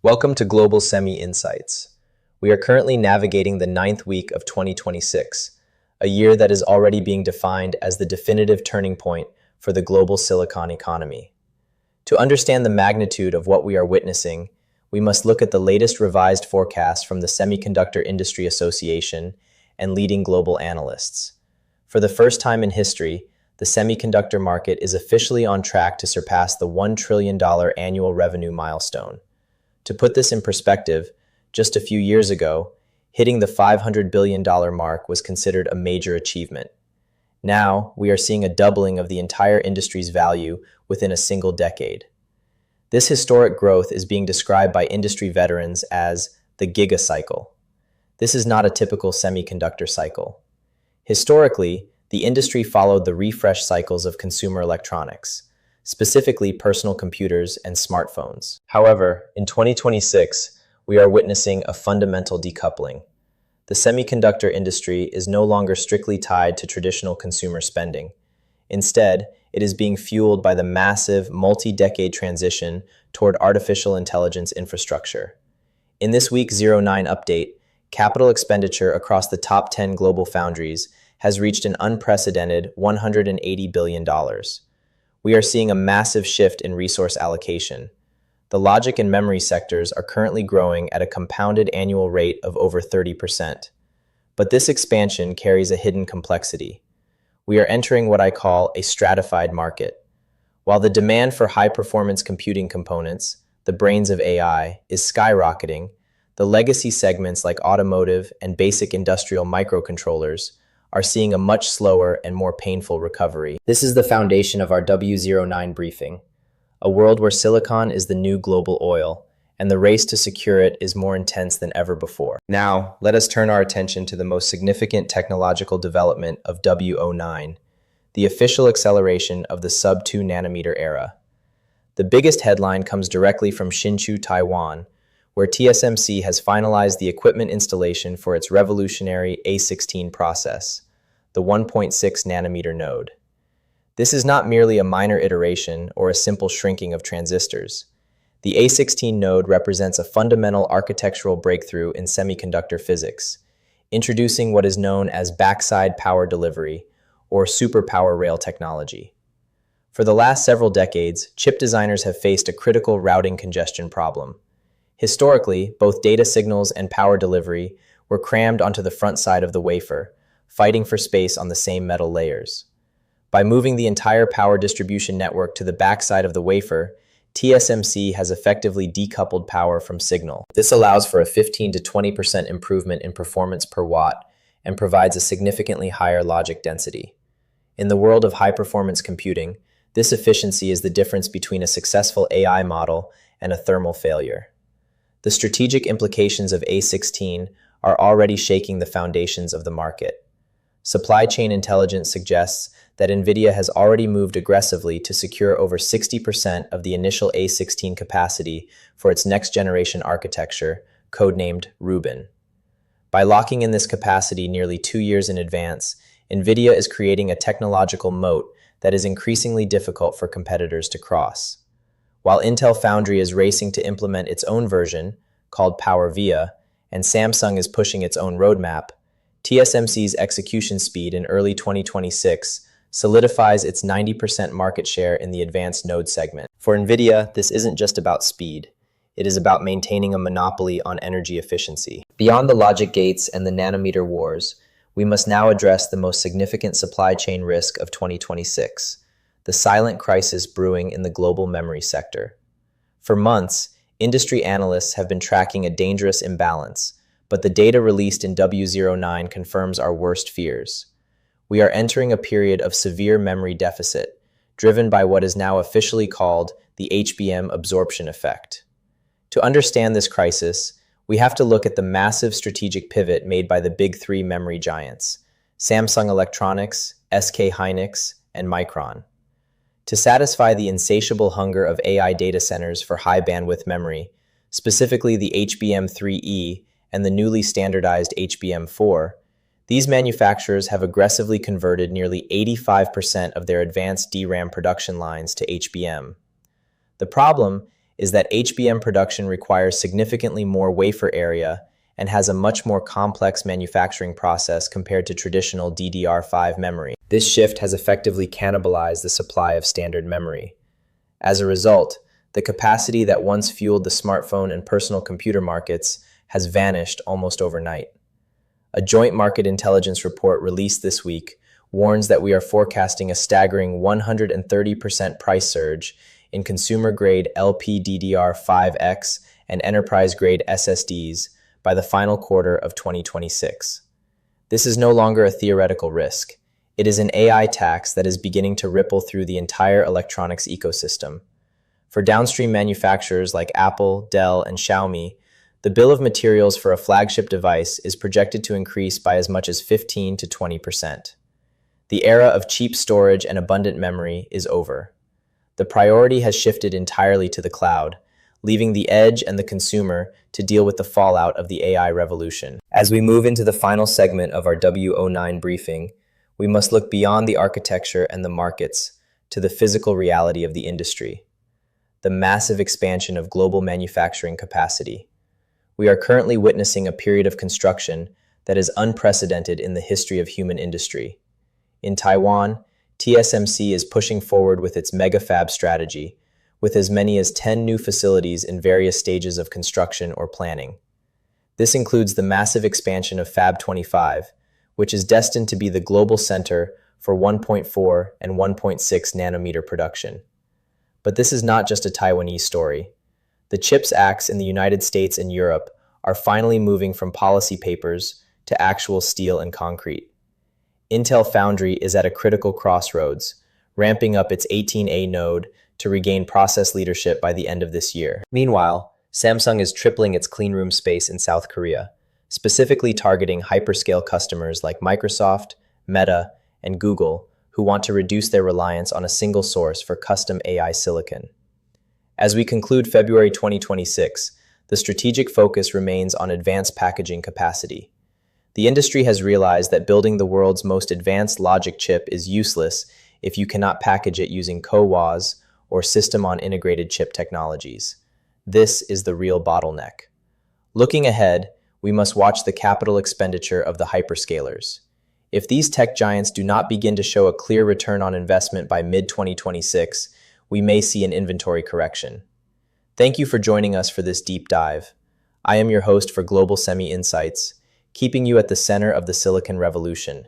Welcome to Global Semi Insights. We are currently navigating the ninth week of 2026, a year that is already being defined as the definitive turning point for the global silicon economy. To understand the magnitude of what we are witnessing, we must look at the latest revised forecast from the Semiconductor Industry Association and leading global analysts. For the first time in history, the semiconductor market is officially on track to surpass the $1 trillion annual revenue milestone. To put this in perspective, just a few years ago, hitting the $500 billion mark was considered a major achievement. Now, we are seeing a doubling of the entire industry's value within a single decade. This historic growth is being described by industry veterans as the giga cycle. This is not a typical semiconductor cycle. Historically, the industry followed the refresh cycles of consumer electronics, specifically personal computers and smartphones. However, in 2026, we are witnessing a fundamental decoupling. The semiconductor industry is no longer strictly tied to traditional consumer spending. Instead, it is being fueled by the massive, multi-decade transition toward artificial intelligence infrastructure. In this week's W09 update, capital expenditure across the top 10 global foundries has reached an unprecedented $180 billion. We are seeing a massive shift in resource allocation. The logic and memory sectors are currently growing at a compounded annual rate of over 30%. But this expansion carries a hidden complexity. We are entering what I call a stratified market. While the demand for high-performance computing components, the brains of AI, is skyrocketing, the legacy segments like automotive and basic industrial microcontrollers are seeing a much slower and more painful recovery. This is the foundation of our W09 briefing, a world where silicon is the new global oil, and the race to secure it is more intense than ever before. Now, let us turn our attention to the most significant technological development of W09, the official acceleration of the sub-2 nanometer era. The biggest headline comes directly from Hsinchu, Taiwan, where TSMC has finalized the equipment installation for its revolutionary A16 process, the 1.6 nanometer node. This is not merely a minor iteration or a simple shrinking of transistors. The A16 node represents a fundamental architectural breakthrough in semiconductor physics, introducing what is known as backside power delivery, or superpower rail technology. For the last several decades, chip designers have faced a critical routing congestion problem. Historically, both data signals and power delivery were crammed onto the front side of the wafer, fighting for space on the same metal layers. By moving the entire power distribution network to the backside of the wafer, TSMC has effectively decoupled power from signal. This allows for a 15 to 20% improvement in performance per watt and provides a significantly higher logic density. In the world of high-performance computing, this efficiency is the difference between a successful AI model and a thermal failure. The strategic implications of A16 are already shaking the foundations of the market. Supply chain intelligence suggests that NVIDIA has already moved aggressively to secure over 60% of the initial A16 capacity for its next-generation architecture, codenamed Rubin. By locking in this capacity nearly 2 years in advance, NVIDIA is creating a technological moat that is increasingly difficult for competitors to cross. While Intel Foundry is racing to implement its own version, called PowerVia, and Samsung is pushing its own roadmap, TSMC's execution speed in early 2026 solidifies its 90% market share in the advanced node segment. For NVIDIA, this isn't just about speed. It is about maintaining a monopoly on energy efficiency. Beyond the logic gates and the nanometer wars, we must now address the most significant supply chain risk of 2026, the silent crisis brewing in the global memory sector. For months, industry analysts have been tracking a dangerous imbalance, but the data released in W09 confirms our worst fears. We are entering a period of severe memory deficit, driven by what is now officially called the HBM absorption effect. To understand this crisis, we have to look at the massive strategic pivot made by the big three memory giants, Samsung Electronics, SK Hynix, and Micron. To satisfy the insatiable hunger of AI data centers for high-bandwidth memory, specifically the HBM3E and the newly standardized HBM4, these manufacturers have aggressively converted nearly 85% of their advanced DRAM production lines to HBM. The problem is that HBM production requires significantly more wafer area and has a much more complex manufacturing process compared to traditional DDR5 memory. This shift has effectively cannibalized the supply of standard memory. As a result, the capacity that once fueled the smartphone and personal computer markets has vanished almost overnight. A joint market intelligence report released this week warns that we are forecasting a staggering 130% price surge in consumer-grade LPDDR5X and enterprise-grade SSDs by the final quarter of 2026. This is no longer a theoretical risk. It is an AI tax that is beginning to ripple through the entire electronics ecosystem. For downstream manufacturers like Apple, Dell, and Xiaomi, the bill of materials for a flagship device is projected to increase by as much as 15 to 20%. The era of cheap storage and abundant memory is over. The priority has shifted entirely to the cloud, leaving the edge and the consumer to deal with the fallout of the AI revolution. As we move into the final segment of our W09 briefing, we must look beyond the architecture and the markets to the physical reality of the industry, the massive expansion of global manufacturing capacity. We are currently witnessing a period of construction that is unprecedented in the history of human industry. In Taiwan, TSMC is pushing forward with its mega fab strategy, with as many as 10 new facilities in various stages of construction or planning. This includes the massive expansion of Fab 25, which is destined to be the global center for 1.4 and 1.6 nanometer production. But this is not just a Taiwanese story. The CHIPS Acts in the United States and Europe are finally moving from policy papers to actual steel and concrete. Intel Foundry is at a critical crossroads, ramping up its 18A node to regain process leadership by the end of this year. Meanwhile, Samsung is tripling its cleanroom space in South Korea, specifically targeting hyperscale customers like Microsoft, Meta, and Google, who want to reduce their reliance on a single source for custom AI silicon. As we conclude February 2026, the strategic focus remains on advanced packaging capacity. The industry has realized that building the world's most advanced logic chip is useless if you cannot package it using CoWoS or system-on-integrated chip technologies. This is the real bottleneck. Looking ahead, we must watch the capital expenditure of the hyperscalers. If these tech giants do not begin to show a clear return on investment by mid-2026, we may see an inventory correction. Thank you for joining us for this deep dive. I am your host for Global Semi Insights, keeping you at the center of the Silicon Revolution.